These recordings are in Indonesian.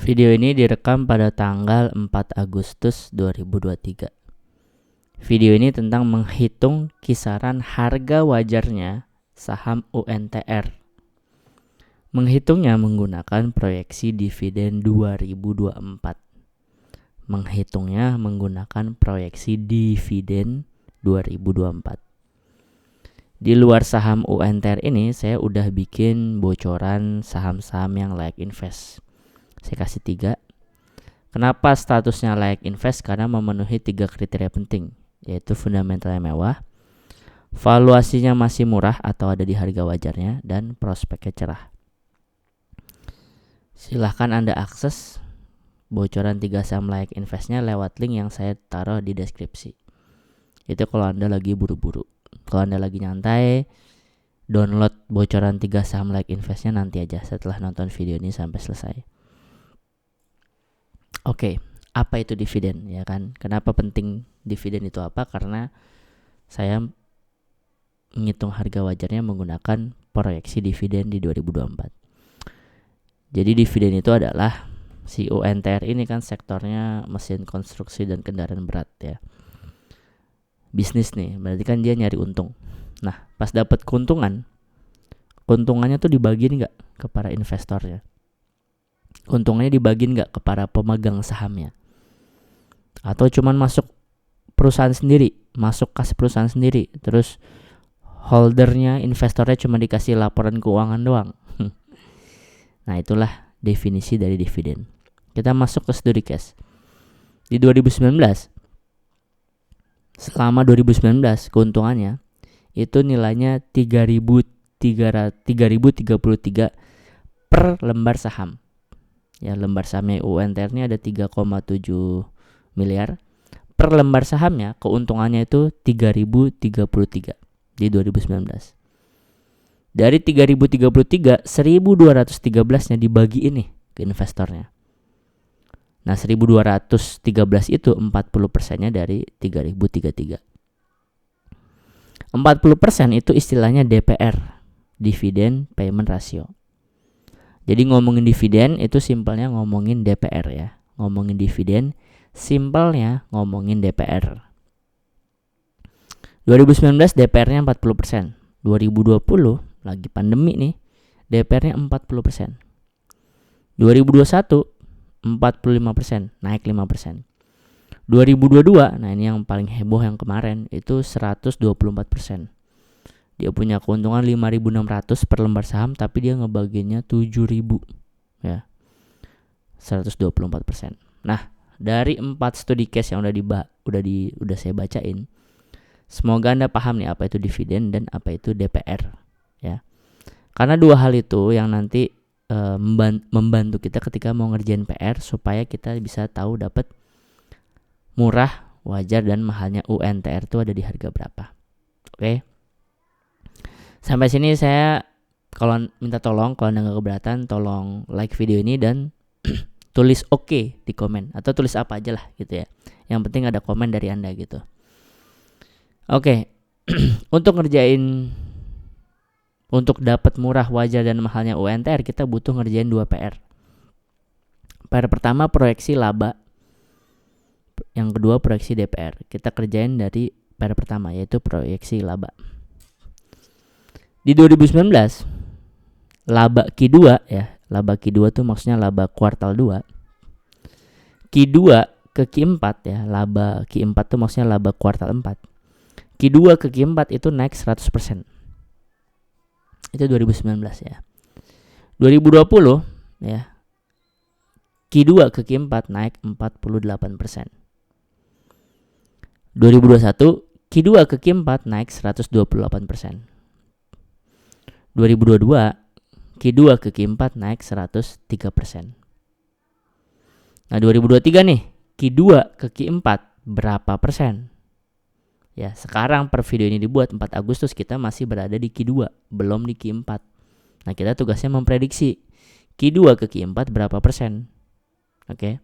Video ini direkam pada tanggal 4 Agustus 2023. Video ini tentang menghitung kisaran harga wajarnya saham UNTR. Menghitungnya menggunakan proyeksi dividen 2024. Menghitungnya menggunakan proyeksi dividen 2024. Di luar saham UNTR ini saya udah bikin bocoran saham-saham yang layak invest. Saya kasih 3. Kenapa statusnya layak invest? Karena memenuhi 3 kriteria penting, yaitu fundamentalnya mewah, valuasinya masih murah atau ada di harga wajarnya, dan prospeknya cerah. Silahkan Anda akses bocoran 3 saham layak investnya lewat link yang saya taruh di deskripsi. Itu kalau Anda lagi buru-buru. Kalau Anda lagi nyantai, download bocoran 3 saham layak investnya nanti aja setelah nonton video ini sampai selesai. Oke, apa itu dividen ya kan? Kenapa penting dividen itu apa? Karena saya menghitung harga wajarnya menggunakan proyeksi dividen di 2024. Jadi dividen itu adalah si UNTR ini kan sektornya mesin konstruksi dan kendaraan berat ya. Bisnis nih, berarti kan dia nyari untung. Nah, pas dapat keuntungannya tuh dibagiin nggak ke para investornya? Untungnya dibagiin nggak ke para pemegang sahamnya? Atau cuman masuk perusahaan sendiri, masuk kas perusahaan sendiri, terus holdernya, investornya cuma dikasih laporan keuangan doang. Nah, itulah definisi dari dividen. Kita masuk ke studi case. Di 2019, selama 2019 keuntungannya itu nilainya 3.033 per lembar saham. Ya, lembar sahamnya UNTR ini ada 3,7 miliar. Per lembar sahamnya keuntungannya itu 3.033 di 2019. Dari 3.033, 1.213-nya dibagi ini ke investornya. Nah, 1.213 itu 40%-nya dari 3.033. 40% itu istilahnya DPR, Dividend Payment Ratio. Jadi ngomongin dividen itu simpelnya ngomongin DPR ya. Ngomongin dividen simpelnya ngomongin DPR. 2019 DPR-nya 40%. 2020 lagi pandemi nih, DPR-nya 40%. 2021 45%, naik 5%. 2022, nah ini yang paling heboh yang kemarin, itu 124%. Dia punya keuntungan 5.600 per lembar saham, tapi dia ngebaginya 7.000 ya. 124%. Nah, dari 4 studi case yang udah saya bacain, semoga Anda paham nih apa itu dividen dan apa itu DPR ya. Karena 2 hal itu yang nanti membantu kita ketika mau ngerjain PR supaya kita bisa tahu dapat murah, wajar dan mahalnya UNTR itu ada di harga berapa. Oke. Sampai sini saya kalau minta tolong, kalau Anda nggak keberatan, tolong like video ini dan tulis oke di komen atau tulis apa aja lah gitu ya. Yang penting ada komen dari Anda gitu. Oke. Untuk dapat murah, wajar dan mahalnya UNTR kita butuh ngerjain 2 PR. PR pertama proyeksi laba. Yang kedua proyeksi DPR. Kita kerjain dari PR pertama yaitu proyeksi laba. Di 2019 laba Q2 ya, laba Q2 tuh maksudnya laba kuartal 2. Q2 ke Q4 ya, laba Q4 tuh maksudnya laba kuartal 4. Q2 ke Q4 itu naik 100%. Itu 2019 ya. 2020 ya, Q2 ke Q4 naik 48%. 2021 Q2 ke Q4 naik 128%. 2022 Q2 ke Q4 naik 103%. Nah, 2023 nih, Q2 ke Q4 berapa persen? Ya, sekarang per video ini dibuat 4 Agustus kita masih berada di Q2, belum di Q4. Nah, kita tugasnya memprediksi Q2 ke Q4 berapa persen. Oke.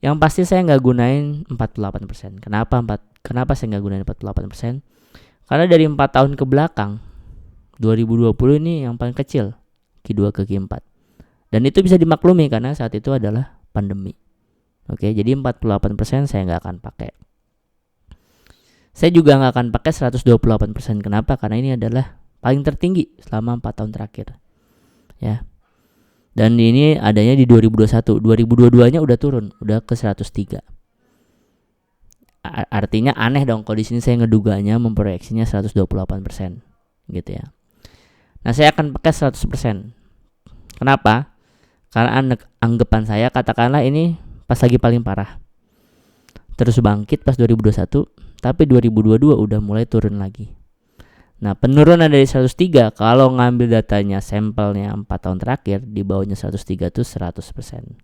Yang pasti saya nggak gunain 48%. Kenapa saya nggak gunain 48%? Karena dari 4 tahun ke belakang 2020 ini yang paling kecil Q2 ke Q4. Dan itu bisa dimaklumi karena saat itu adalah pandemi. Oke, jadi 48% saya nggak akan pakai. Saya juga nggak akan pakai 128%. Kenapa? Karena ini adalah paling tertinggi selama 4 tahun terakhir. Ya. Dan ini adanya di 2021. 2022-nya udah turun, udah ke 103. Artinya aneh dong kalau di sini saya ngeduganya memproyeksinya 128%. Gitu ya. Nah, saya akan pakai 100%. Kenapa? Karena anggapan saya katakanlah ini pas lagi paling parah. Terus bangkit pas 2021, tapi 2022 udah mulai turun lagi. Nah, penurunan dari 103 kalau ngambil datanya sampelnya 4 tahun terakhir di bawahnya 103 itu 100%.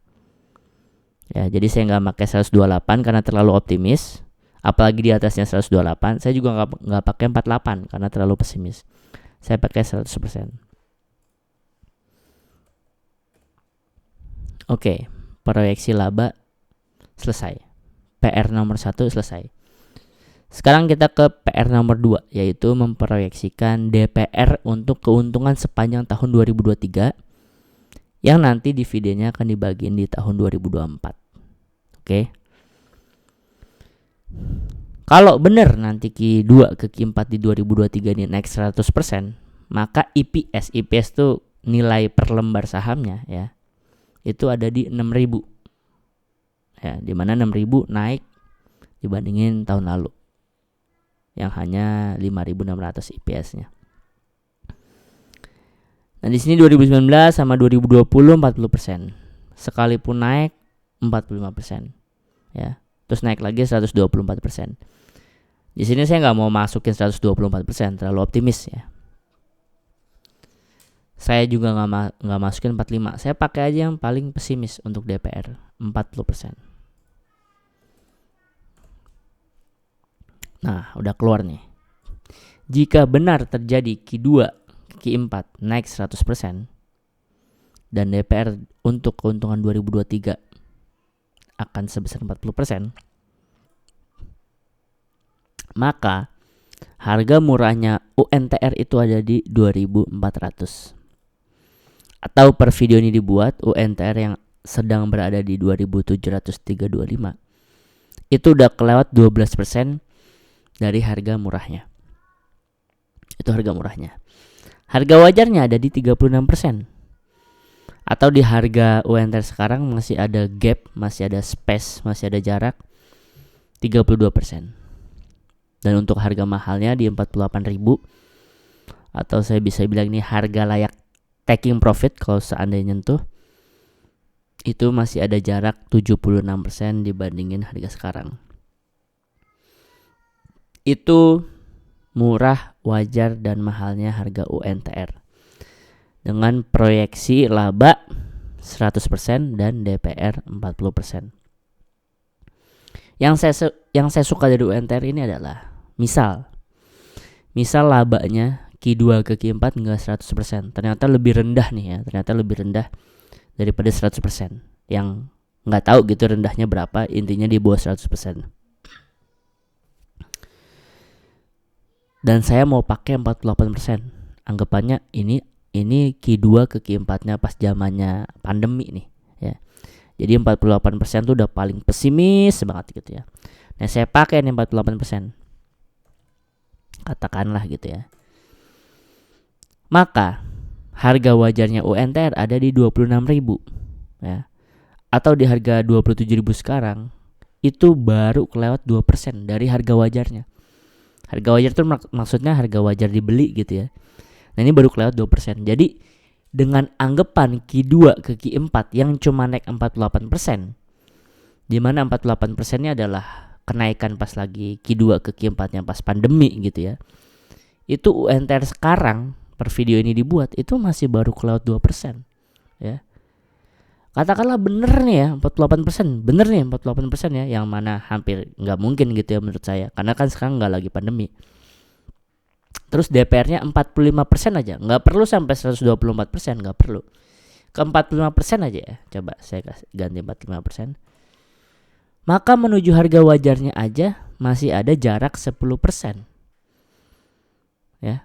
Ya, jadi saya nggak pakai 128 karena terlalu optimis. Apalagi di atasnya 128, saya juga nggak pakai 48 karena terlalu pesimis. Saya pakai 100%. Oke, proyeksi laba selesai. PR nomor 1 selesai. Sekarang kita ke PR nomor 2, yaitu memproyeksikan DPR untuk keuntungan sepanjang tahun 2023 yang nanti dividennya akan dibagiin di tahun 2024. Oke. Kalau benar nanti Q2 ke Q4 di 2023 ini naik 100%, maka EPS itu nilai per lembar sahamnya ya, itu ada di 6.000. Ya, di mana 6.000 naik dibandingin tahun lalu yang hanya 5.600 EPS-nya. Nah, di sini 2019 sama 2020 40%. Sekalipun naik 45%. Ya. Terus naik lagi 124%. Di sini saya nggak mau masukin 124%, terlalu optimis ya. Saya juga nggak masukin 45. Saya pakai aja yang paling pesimis untuk DPR, 40%. Nah, udah keluar nih. Jika benar terjadi Q2, Q4 naik 100% dan DPR untuk keuntungan 2023 akan sebesar 40%, maka harga murahnya UNTR itu ada di 2.400. Atau per video ini dibuat, UNTR yang sedang berada di 2.703.25 itu udah kelewat 12% dari harga murahnya. Itu harga murahnya. Harga wajarnya ada di 36%. Atau di harga UNTR sekarang masih ada gap, masih ada space, masih ada jarak 32%. Dan untuk harga mahalnya di 48.000, atau saya bisa bilang ini harga layak taking profit kalau seandainya nyentuh, itu masih ada jarak 76% dibandingin harga sekarang. Itu murah, wajar, dan mahalnya harga UNTR dengan proyeksi laba 100% dan DPR 40%. Yang saya suka dari UNTR ini adalah misal labanya Q2 ke Q4 enggak 100%, ternyata lebih rendah nih ya, ternyata lebih rendah daripada 100%. Yang nggak tahu gitu rendahnya berapa, intinya di bawah 100%. Dan saya mau pakai 48%. Anggapannya ini Q2 ke Q4-nya pas zamannya pandemi nih ya. Jadi 48% tuh udah paling pesimis banget gitu ya. Nah, saya pakai nih 48%. Katakanlah gitu ya. Maka harga wajarnya UNTR ada di 26.000 ya. Atau di harga 27.000 sekarang itu baru kelewat 2% dari harga wajarnya. Harga wajar itu maksudnya harga wajar dibeli gitu ya. Nah, ini baru kelewat 2%. Jadi dengan anggapan Q2 ke Q4 yang cuma naik 48%, di mana 48%-nya adalah kenaikan pas lagi Q2 ke Q4 yang pas pandemi gitu ya. Itu UNTR sekarang per video ini dibuat itu masih baru kelewat 2% ya. Katakanlah bener nih ya 48%, bener nih 48% ya, yang mana hampir nggak mungkin gitu ya menurut saya, karena kan sekarang nggak lagi pandemi. Terus DPR-nya 45% aja, nggak perlu sampai 124%, nggak perlu. Ke 45% aja ya, coba saya ganti 45%. Maka menuju harga wajarnya aja masih ada jarak 10%. Ya.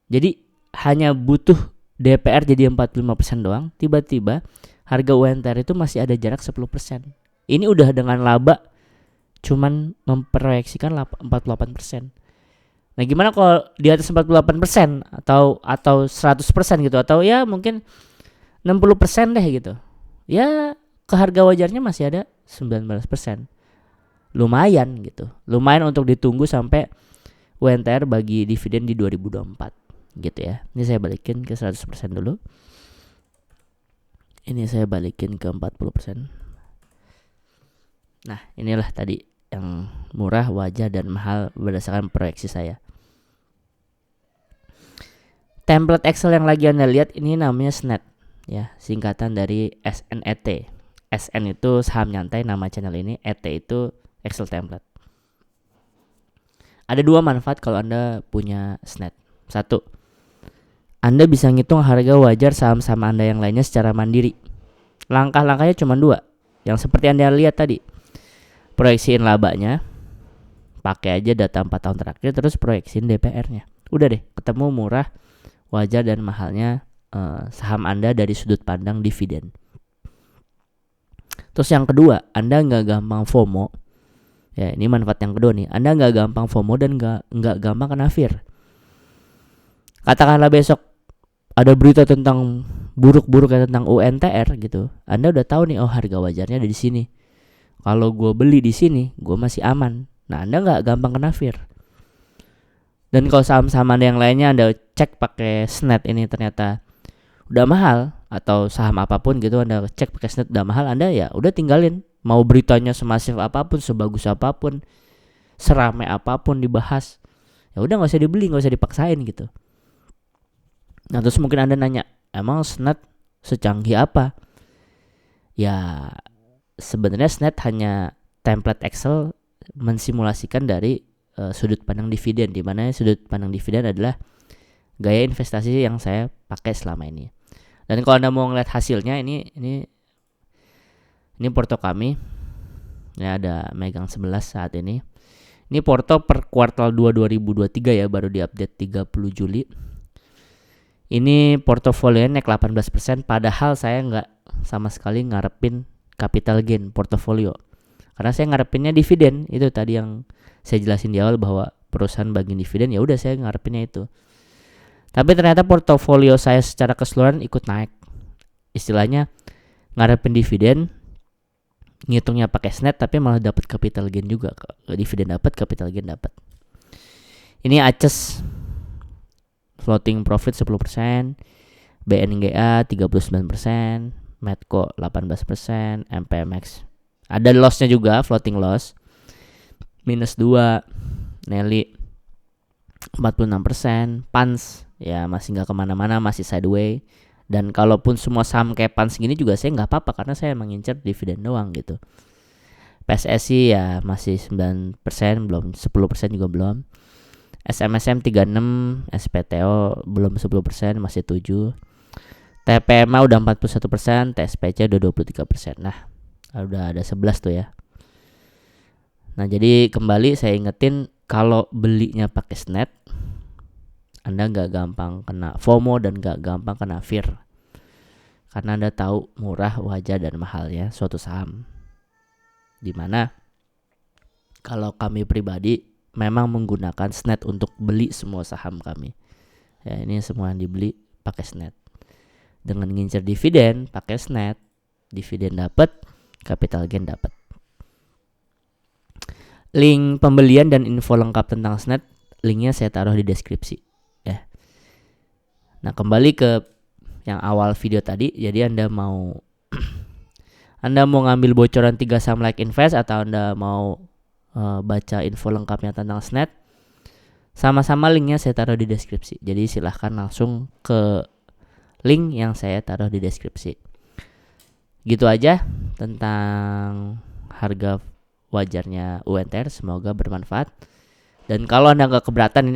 Jadi hanya butuh DPR jadi 45% doang, tiba-tiba harga UNTR itu masih ada jarak 10%. Ini udah dengan laba cuman memproyeksikan 48%. Nah, gimana kalau di atas 48% atau 100% gitu, atau ya mungkin 60% deh gitu. Ya ke harga wajarnya masih ada 19%. Lumayan gitu. Lumayan untuk ditunggu sampai UNTR bagi dividen di 2024 gitu ya. Ini saya balikin ke 100% dulu. Ini saya balikin ke 40%. Nah, inilah tadi yang murah, wajar, dan mahal berdasarkan proyeksi saya. Template Excel yang lagi Anda lihat ini namanya SNET ya, singkatan dari SNET. SN itu saham nyantai nama channel ini, ET itu Excel template. Ada dua manfaat kalau Anda punya SNET. Satu, Anda bisa ngitung harga wajar saham-saham Anda yang lainnya secara mandiri. Langkah-langkahnya cuma dua. Yang seperti Anda lihat tadi. Proyeksiin labanya, pakai aja data 4 tahun terakhir, terus proyeksiin DPR-nya. Udah deh, ketemu murah, wajar, dan mahalnya saham Anda dari sudut pandang dividen. Terus yang kedua, Anda nggak gampang FOMO. Ya, ini manfaat yang kedua nih. Anda nggak gampang FOMO dan nggak gampang kena fear. Katakanlah besok ada berita tentang buruk-buruknya tentang UNTR gitu. Anda udah tahu nih, oh harga wajarnya ada di sini. Kalau gue beli di sini, gue masih aman. Nah, Anda nggak gampang kena fear. Dan kalau saham-saham Anda yang lainnya Anda cek pakai SNET ini ternyata udah mahal, atau saham apapun gitu Anda cek pakai SNET udah mahal, Anda ya udah tinggalin. Mau beritanya semasif apapun, sebagus apapun, seramai apapun dibahas, ya udah nggak usah dibeli, nggak usah dipaksain gitu. Nah, terus mungkin Anda nanya, emang SNET secanggih apa? Ya sebenarnya SNET hanya template Excel mensimulasikan dari sudut pandang dividen, di mana sudut pandang dividen adalah gaya investasi yang saya pakai selama ini. Dan kalau Anda mau ngeliat hasilnya, ini porto kami. Ya, ada megang 11 saat ini. Ini porto per kuartal 2 2023 ya, baru diupdate 30 Juli. Ini portofolionya naik 18%, padahal saya nggak sama sekali ngarepin capital gain portofolio. Karena saya ngarepinnya dividen, itu tadi yang saya jelasin di awal bahwa perusahaan bagi dividen, ya udah saya ngarepinnya itu. Tapi ternyata portofolio saya secara keseluruhan ikut naik. Istilahnya ngarepin dividen, ngitungnya pakai SNET, tapi malah dapat capital gain juga. Dividen dapat, capital gain dapat. Ini ACES floating profit 10%, BNGA 39%, Medco 18%, MPMX ada lossnya juga, floating loss minus 2, Nelly 46%, Pans ya masih nggak kemana-mana, masih sideways. Dan kalaupun semua saham kayak Pans gini juga saya nggak apa-apa, karena saya emang ngincer dividen doang gitu. PSSI ya masih 9%, belum 10% juga belum. SMSM 36, SPTO belum 10%, masih 7. TPMA udah 41%, TSPC udah 23%. Nah, udah ada 11 tuh ya. Nah, jadi kembali saya ingetin, kalau belinya pakai SNET, Anda nggak gampang kena FOMO dan nggak gampang kena fear. Karena Anda tahu murah, wajar, dan mahalnya suatu saham. Dimana kalau kami pribadi memang menggunakan SNET untuk beli semua saham kami. Ya, ini semua yang dibeli pakai SNET. Dengan ngincer dividen pakai SNET, dividen dapat, capital gain dapat. Link pembelian dan info lengkap tentang SNET, linknya saya taruh di deskripsi ya. Nah, kembali ke yang awal video tadi. Jadi Anda mau ngambil bocoran 3 saham like invest, atau Anda mau baca info lengkapnya tentang SNET, sama-sama linknya saya taruh di deskripsi. Jadi silahkan langsung ke link yang saya taruh di deskripsi. Gitu aja tentang harga wajarnya UNTR, semoga bermanfaat. Dan kalau Anda nggak keberatan,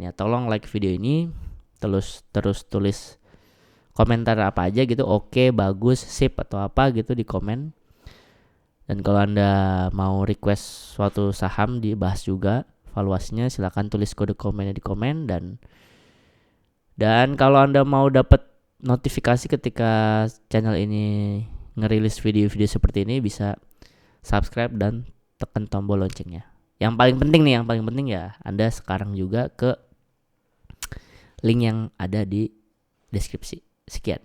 ya tolong like video ini, terus tulis komentar apa aja gitu, oke, bagus, sip, atau apa gitu di komen. Dan kalau Anda mau request suatu saham dibahas juga valuasinya, silakan tulis kode komennya di komen. Dan Dan kalau Anda mau dapat notifikasi ketika channel ini ngerilis video-video seperti ini, bisa subscribe dan tekan tombol loncengnya. Yang paling penting ya, Anda sekarang juga ke link yang ada di deskripsi. Sekian.